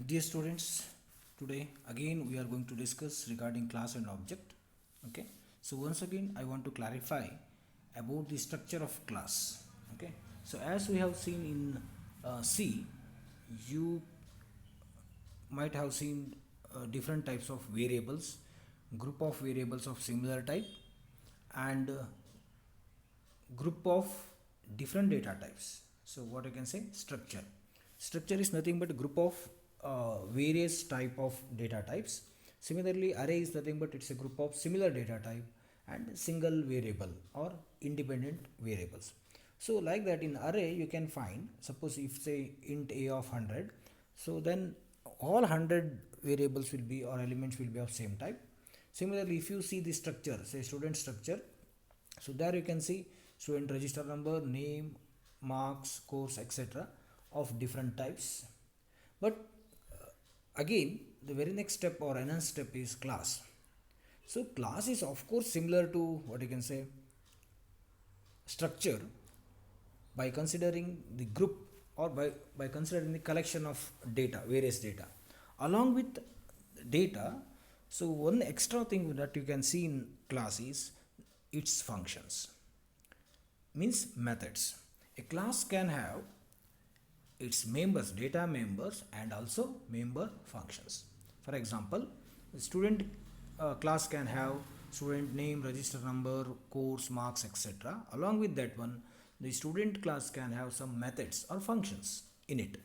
Dear students, today again we are going to discuss regarding class and object. Okay, so once again I want to clarify about the structure of class. Okay, so as we have seen in C, you might have seen different types of variables, group of variables of similar type, and group of different data types. So what I can say, structure is nothing but a group of various type of data types. Similarly, array is nothing but it's a group of similar data type and single variable or independent variables. So like that, in array you can find, suppose if say int a of 100, so then all 100 variables will be or elements will be of same type. Similarly, if you see the structure, say student structure, so there you can see student register number, name, marks, course, etc. of different types. But again, the very next step or another step is class. So class is of course similar to what you can say structure by considering the group or by considering the collection of data, various data. Along with data, so one extra thing that you can see in class is its functions, means methods. A class can have its members, data members, and also member functions. For example, the student class can have student name, register number, course, marks, etc. Along with that one, the student class can have some methods or functions in it.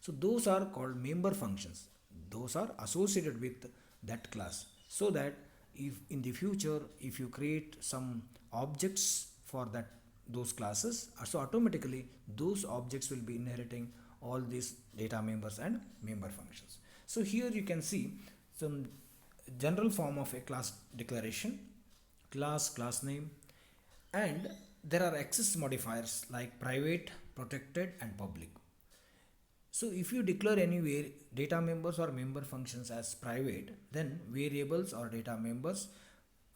So those are called member functions. Those are associated with that class. So that if in the future, if you create some objects for that those classes, so automatically those objects will be inheriting all these data members and member functions. So here you can see some general form of a class declaration, class name, and there are access modifiers like private, protected, and public. So if you declare any data members or member functions as private, then variables or data members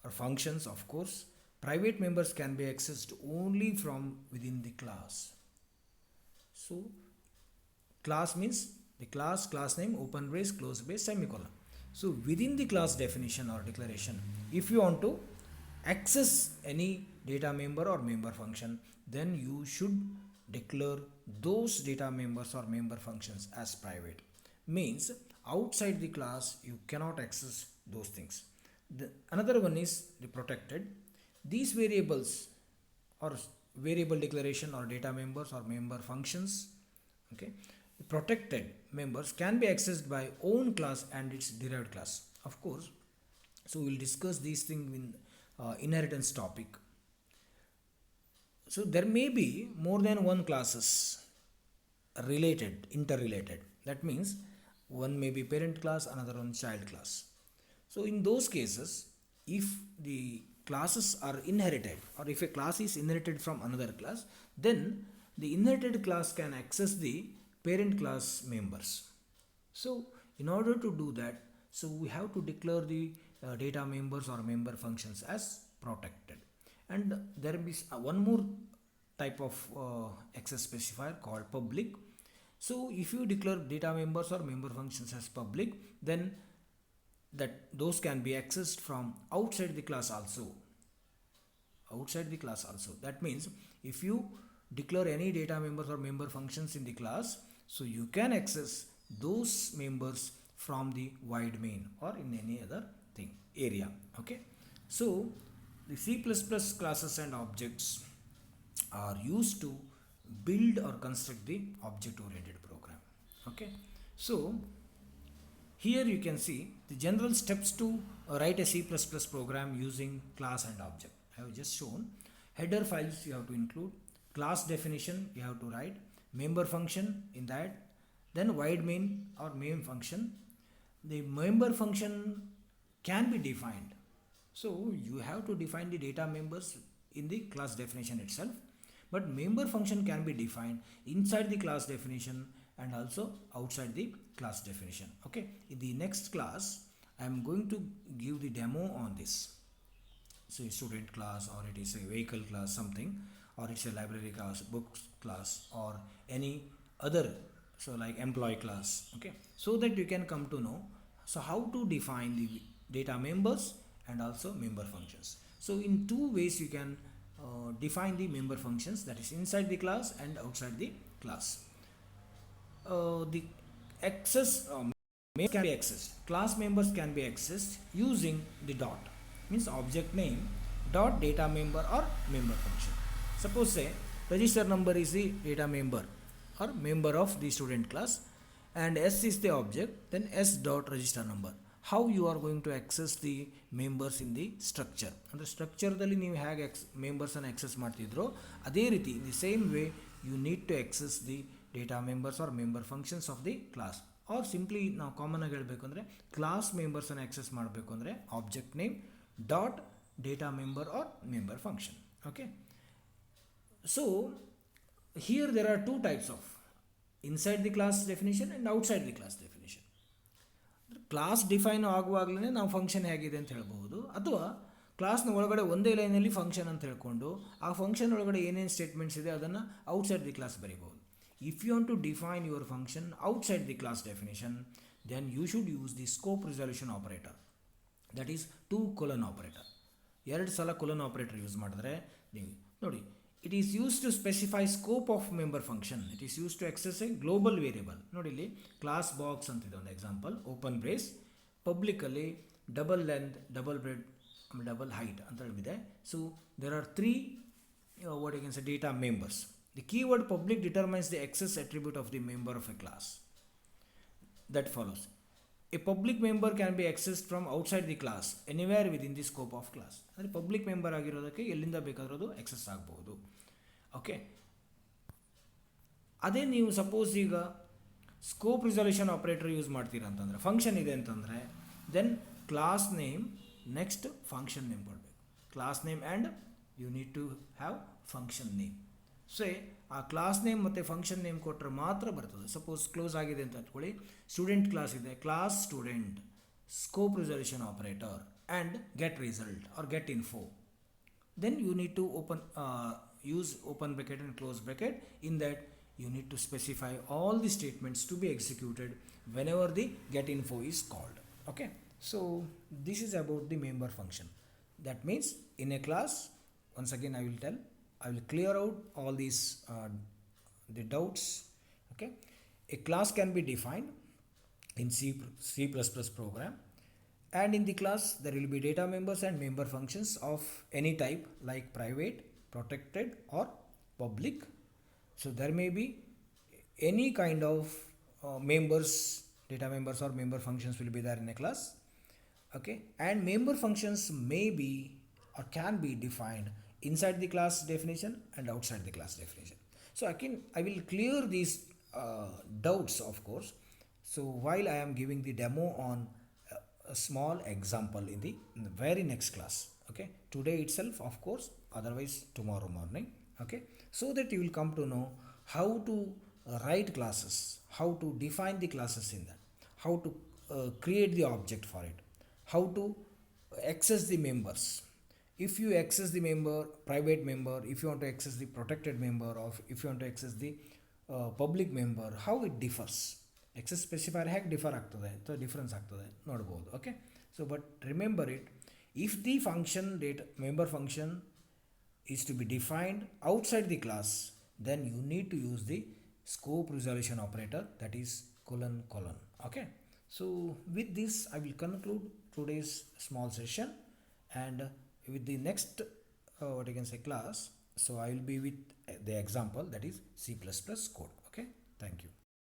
or functions, of course, private members can be accessed only from within the class. So class means the class name, open brace, close brace, semicolon. So within the class definition or declaration, if you want to access any data member or member function, then you should declare those data members or member functions as private. Means outside the class you cannot access those things. Another one is the protected. These variables or variable declaration or data members or member functions, okay, the protected members can be accessed by own class and its derived class, of course. So we will discuss these things in inheritance topic. So there may be more than one classes related, interrelated. That means one may be parent class, another one child class. So in those cases, if the classes are inherited or if a class is inherited from another class, then the inherited class can access the parent class members. So in order to do that, so we have to declare the data members or member functions as protected. And there is one more type of access specifier called public. So if you declare data members or member functions as public, then that those can be accessed from outside the class also. That means if you declare any data members or member functions in the class, so you can access those members from the void main or in any other thing area. Okay, so the C++ classes and objects are used to build or construct the object oriented program. Okay, so here you can see the general steps to write a C++ program using class and object. I have just shown header files you have to include, class definition you have to write, member function in that, then void main or main function. The member function can be defined. So you have to define the data members in the class definition itself, but member function can be defined inside the class definition and also outside the class definition. Okay, in the next class I am going to give the demo on this. So a student class, or it is a vehicle class something, or it's a library class, books class, or any other so like employee class, okay, so that you can come to know so how to define the data members and also member functions. So in two ways you can define the member functions, that is inside the class and outside the class. The access can be accessed, class members can be accessed using the dot, means object name dot data member or member function. Suppose say register number is the data member or member of the student class, and s is the object, then s dot register number. How you are going to access the members in the structure, ಅಂದರೆ ಸ್ಟ್ರಕ್ಚರ್ದಲ್ಲಿ ನೀವು ಹೇಗೆ ಮೆಂಬರ್ಸನ್ನು access ಮಾಡ್ತಿದ್ರೋ ಅದೇ ರೀತಿ in the same way you need to access the data members or member functions of the class. Or simply ನಾವು common ಆಗಿ ಹೇಳಬೇಕು ಅಂದರೆ ಕ್ಲಾಸ್ ಮೆಂಬರ್ಸನ್ನು ಆಕ್ಸೆಸ್ ಮಾಡಬೇಕು ಅಂದರೆ object name dot data member or member function. Okay, so here there are two types of inside the class definition and outside the class definition. Class define ಆಗುವಾಗಲೇ ನಾವು function ಹೇಗಿದೆ ಅಂತ ಹೇಳ್ಬೋದು, ಅಥವಾ ಕ್ಲಾಸ್ನ ಒಳಗಡೆ ಒಂದೇ ಲೈನಲ್ಲಿ ಫಂಕ್ಷನ್ ಅಂತ ಹೇಳ್ಕೊಂಡು ಆ ಫಂಕ್ಷನ್ ಒಳಗಡೆ ಏನೇನು ಸ್ಟೇಟ್ಮೆಂಟ್ಸ್ ಇದೆ ಅದನ್ನು ಔಟ್ಸೈಡ್ ದಿ ಕ್ಲಾಸ್ ಬರೀಬೋದು. If you want to define your function outside the class definition, then you should use the scope resolution operator, that is 2: operator. 2 ಸಲ ಕೊಲನ್ ಆಪರೇಟರ್ ಯೂಸ್ ಮಾಡಿದ್ರೆ ನೀವು ನೋಡಿ, it is used to specify scope of member function. It is used to access a global variable. ನೋಡಿ ಇಲ್ಲಿ class box ಅಂತಿದೆ ಒಂದು example, open brace, ಪಬ್ಲಿಕಲ್ಲಿ double length, double breadth, double height ಅಂತ ಹೇಳಿದೆ. So there are 3 what you can say data members. The keyword public determines the access attribute of the member of a class. That follows. A public member can be accessed from outside the class anywhere within the scope of class. ಅಂದರೆ public member ಆಗಿರೋದಕ್ಕೆ ಎಲ್ಲಿಂದ ಬೇಕಾದರೂ ಅದು access ಆಗ್ಬೋದು. Okay, ಅದೇ ನೀವು suppose ಈಗ scope resolution operator use ಮಾಡ್ತೀರಾ ಅಂತಂದರೆ, ಫಂಕ್ಷನ್ ಇದೆ ಅಂತಂದರೆ, then class name next function name ಕೊಡಬೇಕು. Class name and you need to have function name. So ಆ ಕ್ಲಾಸ್ ನೇಮ್ ಮತ್ತು ಫಂಕ್ಷನ್ ನೇಮ್ ಕೊಟ್ಟರೆ ಮಾತ್ರ ಬರ್ತದೆ. ಸಪೋಸ್ ಕ್ಲೋಸ್ ಆಗಿದೆ ಅಂತ ಅಂದ್ಕೊಳ್ಳಿ, ಸ್ಟೂಡೆಂಟ್ ಕ್ಲಾಸ್ ಇದೆ, class student scope resolution operator and get result or get info, then you need to use open bracket and close bracket. In that you need to specify all the statements to be executed whenever the get info is called. Okay, so this is about the member function. That means in a class, once again I will clear out all these the doubts. Okay, a class can be defined in C++ program, and in the class there will be data members and member functions of any type like private, protected or public. So there may be any kind of members, data members or member functions will be there in a class. Okay, and member functions may be or can be defined inside the class definition and outside the class definition. So I will clear these doubts, of course. So while I am giving the demo on a small example in the very next class. Okay, today itself, of course, otherwise tomorrow morning. Okay, so that you will come to know how to write classes, how to define the classes in that, how to create the object for it, how to access the members. If you access the member, private member, if you want to access the protected member, or if you want to access the public member, how it differs. Access specifier ಹೇಗೆ differ ಆಗ್ತದೆ ಅಥವಾ difference ಆಗ್ತದೆ ನೋಡ್ಬೋದು. Okay, so but remember it, if the function member function is to be defined outside the class, then you need to use the scope resolution operator, that is : okay, so with this I will conclude today's small session, and with the next what you can say class, so I will be with the example, that is C++ code. Okay, thank you.